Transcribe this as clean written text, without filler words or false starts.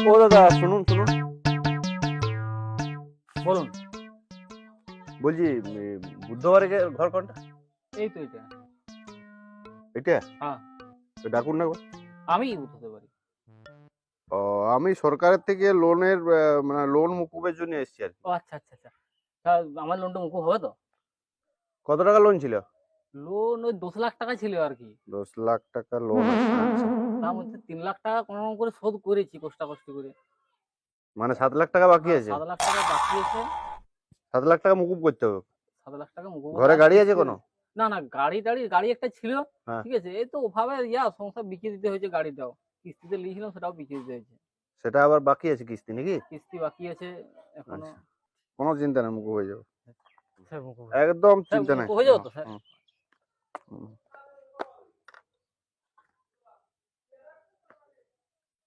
ও দাদা শুনুন শুনুন, বলুন। বলছি বুদ্ধবারে ঘর কোনটা? এই তো এটা। এটা? হ্যাঁ। তো ডাকুন না একবার। আমি উঠাতে পারি। ও, আমি সরকারের থেকে লোনের মানে লোন মুকুবের জন্য এসেছি আর কি। ও আচ্ছা আচ্ছা আচ্ছা। তা আমার লোনটা মুকুব হবে তো? কত টাকা লোন ছিল? লোন ওই 10 লাখ টাকা ছিল আর কি। 10 লাখ টাকা লোন আছে, আচ্ছা। তার মধ্যে 3 লাখ টাকা কোনো রকম করে শোধ করেছি কষ্টাকষ্টি করে। মানে 7 লাখ টাকা বাকি হ্যাঁ, আছে? 7 লাখ টাকা বাকি আছে। 7 লাখ টাকা মুকুব করতে হবে? 7 লাখ টাকা মুকুব ঘরে আর গাড়ি আছে কিস্তি। কোনো? না না, গাড়ি একটা ছিল। হ্যাঁ। ঠিক আছে, এই তো ওভাবে সংসার বিকিয়ে দিতে হয়েছে গাড়িটাও। কিস্তিতে নিয়েছিলাম, সেটাও বিকিয়ে দিতে হয়েছে। সেটা আবার বাকি আছে কিস্তি নাকি? কিস্তি বাকি আছে এখনো। আচ্ছা, কোনো চিন্তা নেই, মুকুব হয়ে যাবে, স্যার মুকুব একদম স্যার চিন্তা নেই। মুকুব হয়ে যাবে তো স্যার? হুম, হুম।